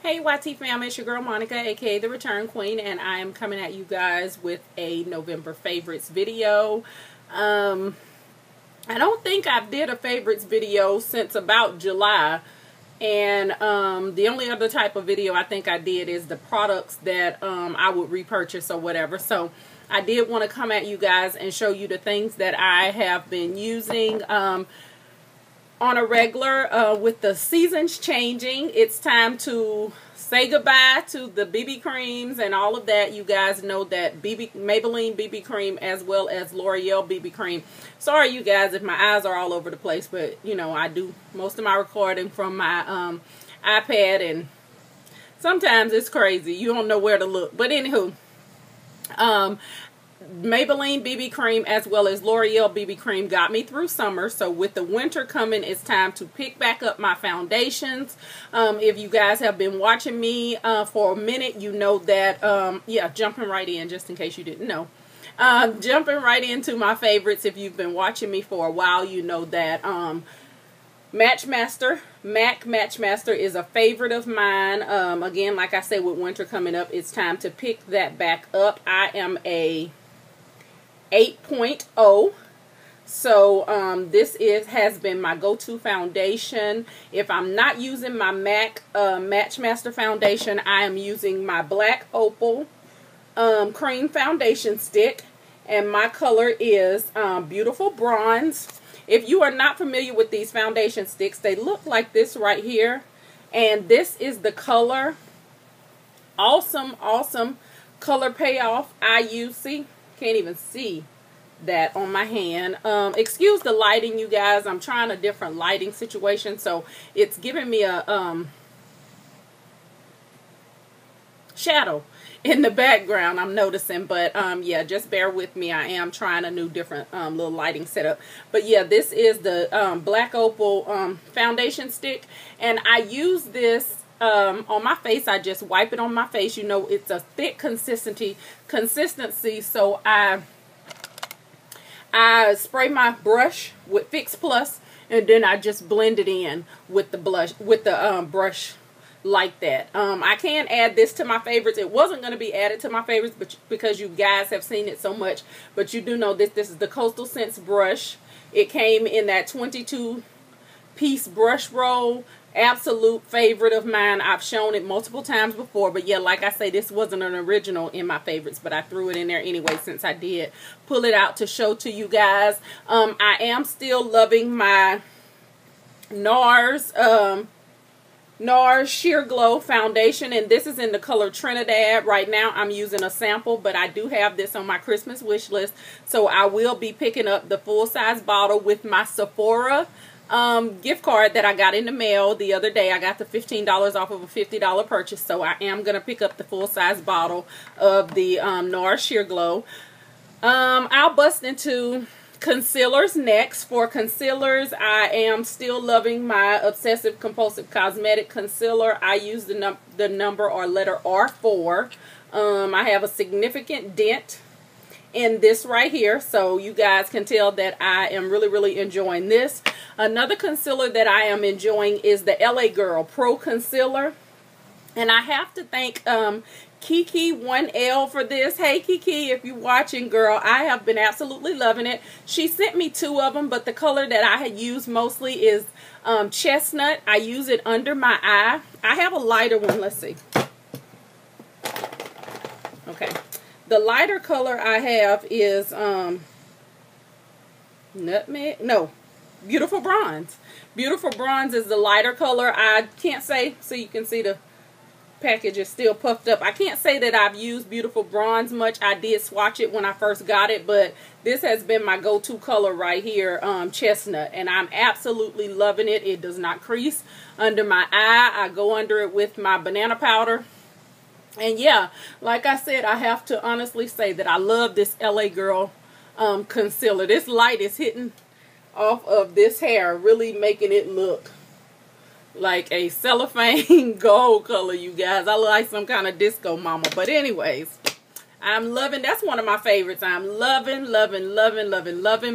Hey YT fam, it's your girl Monica, aka the Return Queen, and I am coming at you guys with a November favorites video. I don't think I did a favorites video since about July, and the only other type of video I think I did is the products that I would repurchase or whatever. So I did want to come at you guys and show you the things that I have been using on a regular. With the seasons changing, it's time to say goodbye to the BB creams and all of that. You guys know that Maybelline BB cream as well as L'Oreal BB cream. Sorry you guys if my eyes are all over the place, but you know I do most of my recording from my iPad, and sometimes it's crazy. You don't know where to look. But anywho, Maybelline BB cream as well as L'Oreal BB cream got me through summer. So with the winter coming, it's time to pick back up my foundations. If you guys have been watching me for a minute, you know that, yeah, jumping right in just in case you didn't know. Jumping right into my favorites. If you've been watching me for a while, you know that MAC Matchmaster is a favorite of mine. Again, like I said, with winter coming up, it's time to pick that back up. I am a 8.0, so this has been my go-to foundation. If I'm not using my MAC Matchmaster foundation, I am using my Black Opal cream foundation stick, and my color is Beautiful Bronze. If you are not familiar with these foundation sticks, they look like this right here, and this is the color. Awesome color payoff. Can't even see that on my hand. Excuse the lighting, you guys. I'm trying a different lighting situation, so it's giving me a shadow in the background, I'm noticing. But yeah, just bear with me. I am trying a new different little lighting setup. But yeah, this is the Black Opal foundation stick, and I use this on my face. I just wipe it on my face. You know, it's a thick consistency, so I spray my brush with Fix Plus, and then I just blend it in with the brush like that. I can add this to my favorites. It wasn't going to be added to my favorites, but because you guys have seen it so much. But you do know this is the Coastal Scents brush. It came in that 22-piece brush roll. Absolute favorite of mine. I've shown it multiple times before, but yeah, like I say, this wasn't an original in my favorites, but I threw it in there anyway since I did pull it out to show to you guys. I am still loving my NARS Sheer Glow foundation, and this is in the color Trinidad. Right now I'm using a sample, but I do have this on my Christmas wish list, so I will be picking up the full-size bottle with my Sephora gift card that I got in the mail the other day. I got the $15 off of a $50 purchase, so I am going to pick up the full-size bottle of the NARS Sheer Glow. I'll bust into concealers next. For concealers, I am still loving my Obsessive Compulsive Cosmetic concealer. I use the number or letter R4. I have a significant dent in this right here, so you guys can tell that I am really enjoying this. Another concealer that I am enjoying is the LA Girl Pro Concealer, and I have to thank Kiki 1L for this. Hey Kiki, if you're watching, girl, I have been absolutely loving it. She sent me 2 of them, but the color that I had used mostly is Chestnut. I use it under my eye. I have a lighter one. Let's see. Okay. The lighter color I have is Nutmeg. No, Beautiful Bronze. Beautiful Bronze is the lighter color. I can't say, so you can see the package is still puffed up. I can't say that I've used Beautiful Bronze much. I did swatch it when I first got it, but this has been my go-to color right here, Chestnut, and I'm absolutely loving it. It does not crease under my eye. I go under it with my banana powder. And yeah, like I said, I have to honestly say that I love this LA Girl concealer. This light is hitting off of this hair, really making it look like a cellophane gold color, you guys. I look like some kind of disco mama. But anyways, I'm loving, that's one of my favorites. I'm loving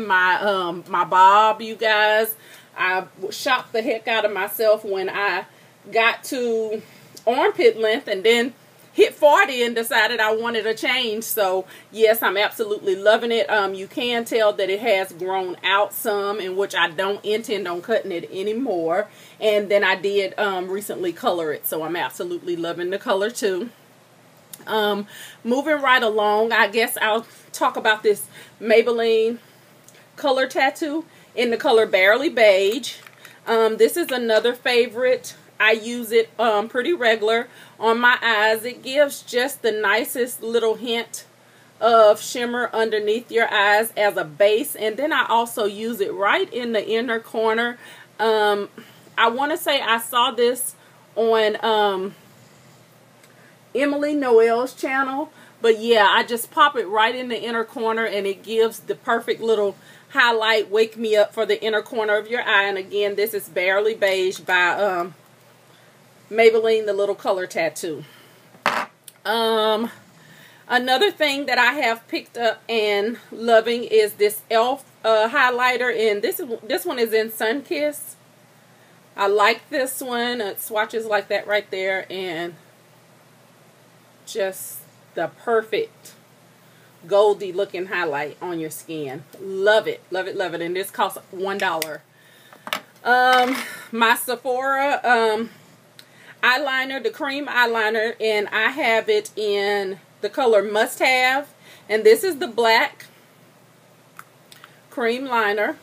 my my bob, you guys. I shocked the heck out of myself when I got to armpit length, and then hit 40 and decided I wanted a change. So yes, I'm absolutely loving it. You can tell that it has grown out some, in which I don't intend on cutting it anymore. And then I did recently color it, so I'm absolutely loving the color too. Moving right along, I guess I'll talk about this Maybelline color tattoo in the color Barely Beige. This is another favorite. I use it pretty regular on my eyes. It gives just the nicest little hint of shimmer underneath your eyes as a base, and then I also use it right in the inner corner. I want to say I saw this on Emily Noel's channel, but yeah, I just pop it right in the inner corner, and it gives the perfect little highlight, wake me up for the inner corner of your eye. And again, this is Barely Beige by Maybelline, the little color tattoo. Another thing that I have picked up and loving is this e.l.f. highlighter, and this one is in Sunkissed. I like this one. It swatches like that right there, and just the perfect goldy looking highlight on your skin. Love it, love it, love it. And this costs $1. My Sephora eyeliner, the cream eyeliner, and I have it in the color Must Have, and this is the black cream liner.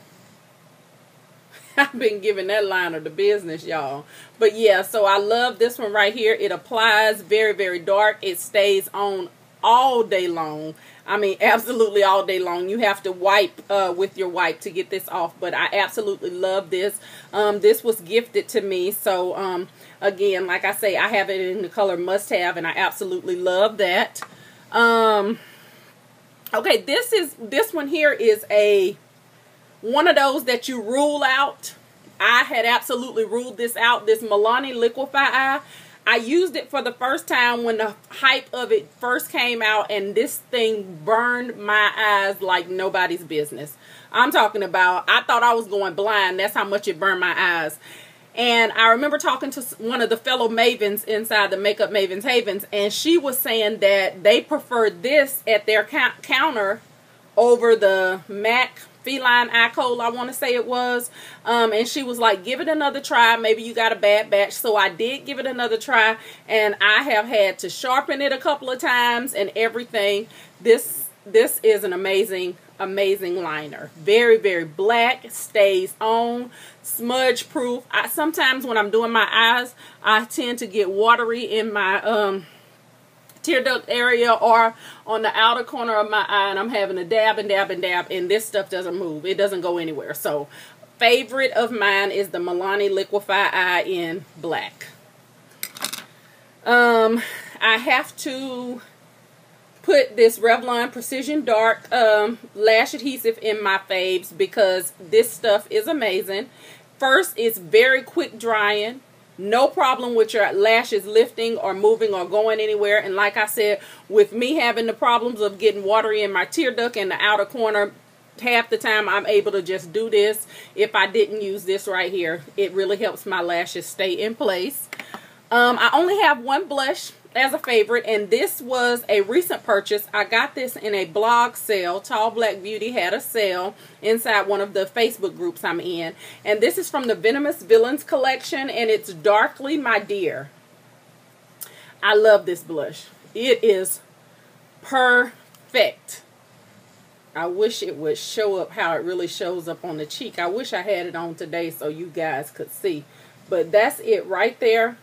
I've been giving that liner the business, y'all. But yeah, so I love this one right here. It applies very, very dark. It stays on all day long. I mean, absolutely all day long. You have to wipe with your wipe to get this off, but I absolutely love this. This was gifted to me, so again, like I say, I have it in the color Must Have, and I absolutely love that. Okay, this one here is one of those that you rule out. I had absolutely ruled this out. This Milani Liquify Eye. I used it for the first time when the hype of it first came out, and this thing burned my eyes like nobody's business. I'm talking about, I thought I was going blind. That's how much it burned my eyes. And I remember talking to one of the fellow mavens inside the Makeup Mavens Havens, and she was saying that they preferred this at their counter over the MAC Feline Eye Coal, I want to say it was. And she was like, give it another try. Maybe you got a bad batch. So I did give it another try, and I have had to sharpen it a couple of times and everything. This is an amazing liner. Very, very black, stays on, smudge proof. Sometimes when I'm doing my eyes, I tend to get watery in my tear duct area or on the outer corner of my eye, and I'm having to dab and dab and dab, and this stuff doesn't move. It doesn't go anywhere. So favorite of mine is the Milani Liquify Eye in black. I have to put this Revlon Precision Dark lash adhesive in my faves because this stuff is amazing. First, it's very quick drying. No problem with your lashes lifting or moving or going anywhere. And like I said, with me having the problems of getting watery in my tear duct and the outer corner, half the time I'm able to just do this. If I didn't use this right here, it really helps my lashes stay in place. I only have one blush as a favorite, and this was a recent purchase. I got this in a blog sale. Tall Black Beauty had a sale inside one of the Facebook groups I'm in, and this is from the Venomous Villains collection, and it's Darkly My Dear. I love this blush. It is perfect. I wish it would show up how it really shows up on the cheek. I wish I had it on today so you guys could see, but that's it right there.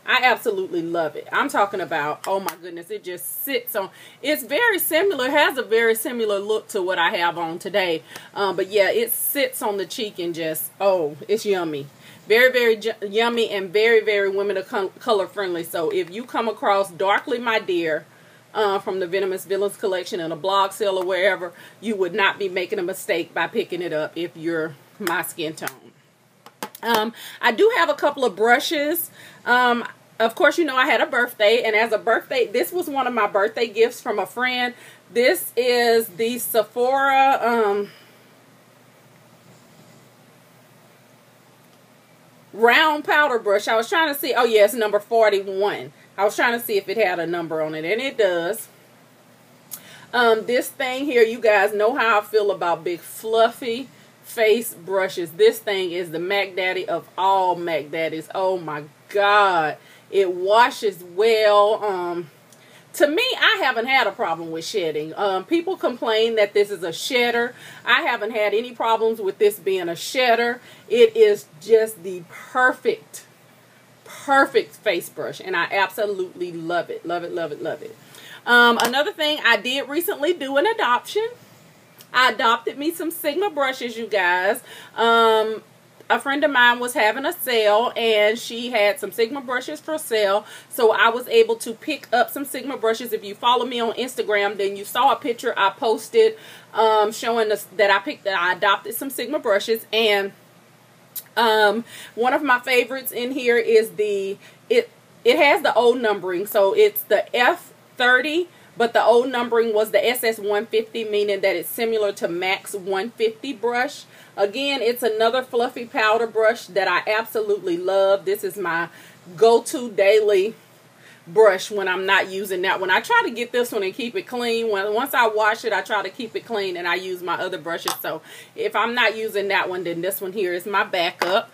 I absolutely love it. I'm talking about, oh my goodness, it just sits on. It's very similar, has a very similar look to what I have on today. But yeah, it sits on the cheek and just, oh, it's yummy. Very, very yummy and very, very women of color friendly. So if you come across Darkly My Dear from the Venomous Villains collection in a blog sale or wherever, you would not be making a mistake by picking it up if you're my skin tone. I do have a couple of brushes. Of course, you know I had a birthday, and as a birthday, this was one of my birthday gifts from a friend. This is the Sephora round powder brush. I was trying to see, oh yeah, it's number 41. I was trying to see if it had a number on it, and it does. This thing here, you guys know how I feel about big fluffy face brushes. This thing is the Mac Daddy of all Mac Daddies. Oh my God. It washes well. To me, I haven't had a problem with shedding. People complain that this is a shedder. I haven't had any problems with this being a shedder. It is just the perfect face brush, and I absolutely love it. Love it, love it, love it. Another thing, I did recently do an adoption. I adopted me some Sigma brushes, you guys. A friend of mine was having a sale, and she had some Sigma brushes for sale, so I was able to pick up some Sigma brushes. If you follow me on Instagram, then you saw a picture I posted showing us that I adopted some Sigma brushes. And one of my favorites in here is it has the old numbering, so it's the F30, but the old numbering was the SS150, meaning that it's similar to MAC's 150 brush. Again, it's another fluffy powder brush that I absolutely love. This is my go-to daily brush when I'm not using that one. I try to get this one and keep it clean. Once I wash it, I try to keep it clean, and I use my other brushes. So if I'm not using that one, then this one here is my backup.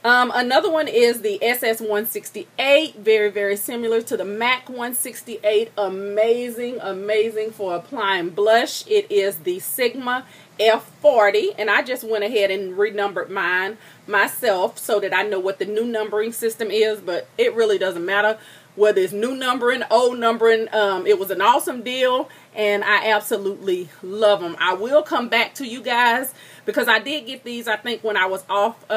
Another one is the SS168, very, very similar to the MAC 168. Amazing, amazing for applying blush. It is the Sigma F40, and I just went ahead and renumbered mine myself so that I know what the new numbering system is, but it really doesn't matter whether it's new numbering, old numbering. It was an awesome deal, and I absolutely love them. I will come back to you guys because I did get these, I think, when I was off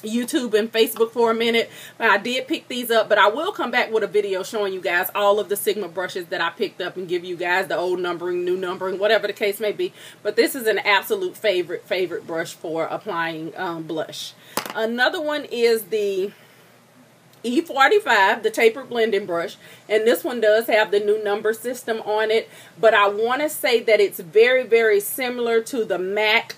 YouTube and Facebook for a minute. I did pick these up, but I will come back with a video showing you guys all of the Sigma brushes that I picked up and give you guys the old numbering, new numbering, whatever the case may be. But this is an absolute favorite brush for applying blush. Another one is the E45, the tapered blending brush, and this one does have the new number system on it, but I want to say that it's very, very similar to the MAC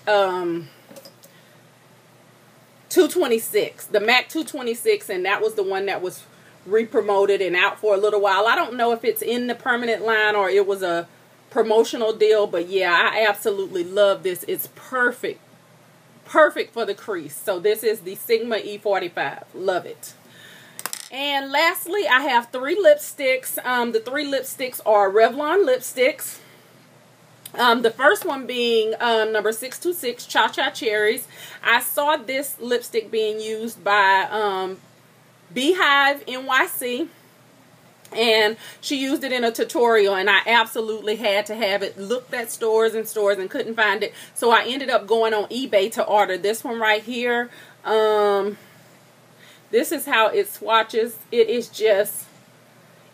226, the MAC 226, and that was the one that was re-promoted and out for a little while. I don't know if it's in the permanent line or it was a promotional deal, but yeah, I absolutely love this. It's perfect for the crease. So this is the Sigma E45. Love it. And lastly, I have 3 lipsticks. The 3 lipsticks are Revlon lipsticks. The first one being number 626, Cha Cha Cherries. I saw this lipstick being used by Beehive NYC, and she used it in a tutorial, and I absolutely had to have it. Looked at stores and stores and couldn't find it, so I ended up going on eBay to order this one right here. This is how it swatches. It is just,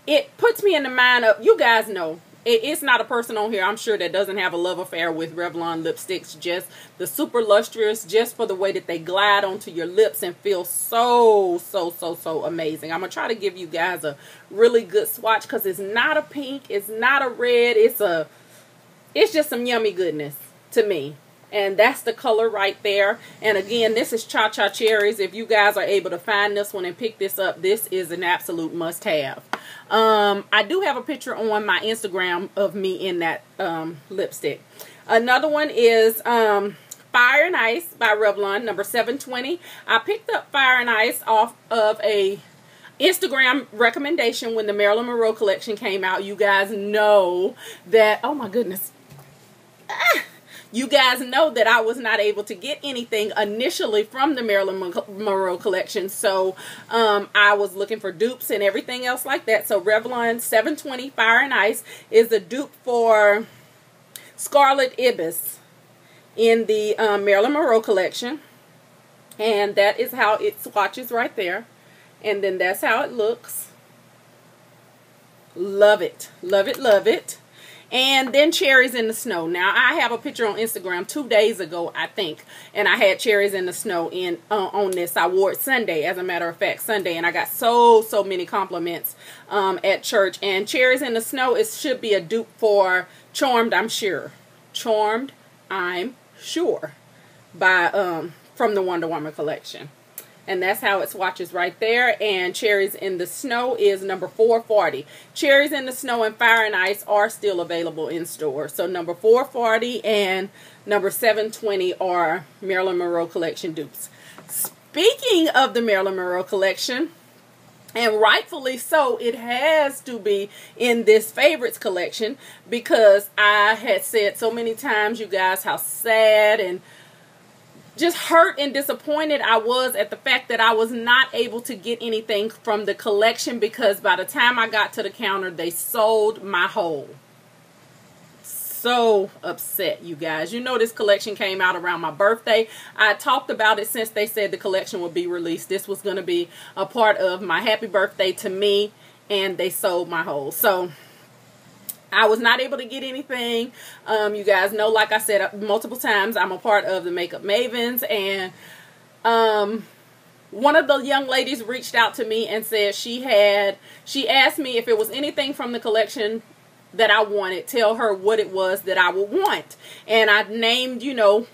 it puts me in the mind of, you guys know, it's not a person on here, I'm sure, that doesn't have a love affair with Revlon lipsticks. Just the super lustrous, just for the way that they glide onto your lips and feel so amazing. I'm going to try to give you guys a really good swatch because it's not a pink, it's not a red, it's just some yummy goodness to me. And that's the color right there. And again, this is Cha Cha Cherries. If you guys are able to find this one and pick this up, this is an absolute must-have. I do have a picture on my Instagram of me in that lipstick. Another one is Fire and Ice by Revlon, number 720. I picked up Fire and Ice off of a Instagram recommendation when the Marilyn Monroe collection came out. You guys know that, oh my goodness. You guys know that I was not able to get anything initially from the Marilyn Monroe collection, so I was looking for dupes and everything else like that. So Revlon 720 Fire and Ice is a dupe for Scarlet Ibis in the Marilyn Monroe collection, and that is how it swatches right there, and then that's how it looks. Love it, love it, love it. And then Cherries in the Snow. Now, I have a picture on Instagram 2 days ago, I think, and I had Cherries in the Snow on this. I wore it Sunday, as a matter of fact, Sunday, and I got so many compliments at church. And Cherries in the Snow, it should be a dupe for Charmed, I'm Sure. Charmed, I'm Sure, by from the Wonder Woman collection. And that's how it swatches right there. And Cherries in the Snow is number 440. Cherries in the Snow and Fire and Ice are still available in store. So number 440 and number 720 are Marilyn Monroe collection dupes. Speaking of the Marilyn Monroe collection, and rightfully so, it has to be in this favorites collection, because I had said so many times, you guys, how sad and just hurt and disappointed I was at the fact that I was not able to get anything from the collection, because by the time I got to the counter, they sold my whole. So upset, you guys. You know, this collection came out around my birthday. I talked about it since they said the collection would be released. This was going to be a part of my happy birthday to me, and they sold my whole. So I was not able to get anything. You guys know, like I said multiple times, I'm a part of the Makeup Mavens, and one of the young ladies reached out to me and said she asked me if it was anything from the collection that I wanted, tell her what it was that I would want. And I named, you know,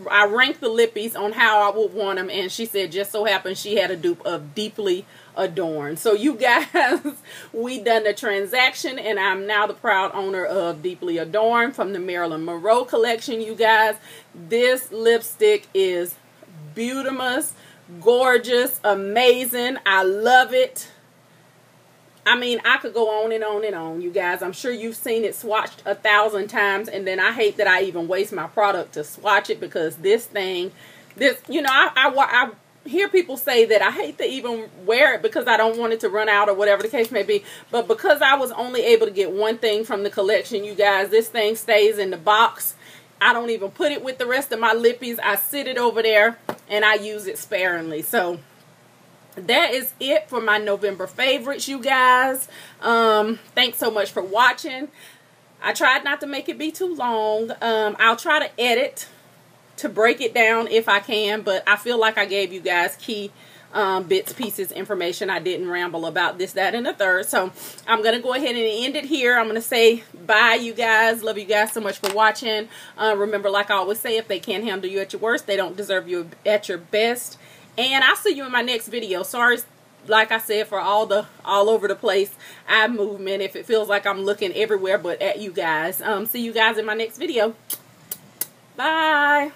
I ranked the lippies on how I would want them, and she said just so happened she had a dupe of Deeply Adorned. So you guys, we done the transaction, and I'm now the proud owner of Deeply Adorned from the Marilyn Monroe collection, you guys. This lipstick is beautimous, gorgeous, amazing. I love it. I mean, I could go on and on and on, you guys. I'm sure you've seen it swatched 1,000 times, and then I hate that I even waste my product to swatch it, because this thing, you know, I hear people say that I hate to even wear it because I don't want it to run out or whatever the case may be. But because I was only able to get one thing from the collection, you guys, this thing stays in the box. I don't even put it with the rest of my lippies. I sit it over there, and I use it sparingly. So that is it for my November favorites, you guys. Thanks so much for watching. I tried not to make it be too long. I'll try to edit to break it down if I can, but I feel like I gave you guys key bits, pieces, information. I didn't ramble about this, that, and the third. So I'm going to go ahead and end it here. I'm going to say bye, you guys. Love you guys so much for watching. Remember, like I always say, if they can't handle you at your worst, they don't deserve you at your best. And I'll see you in my next video. Sorry, like I said, for all over the place eye movement, if it feels like I'm looking everywhere but at you guys. See you guys in my next video. Bye.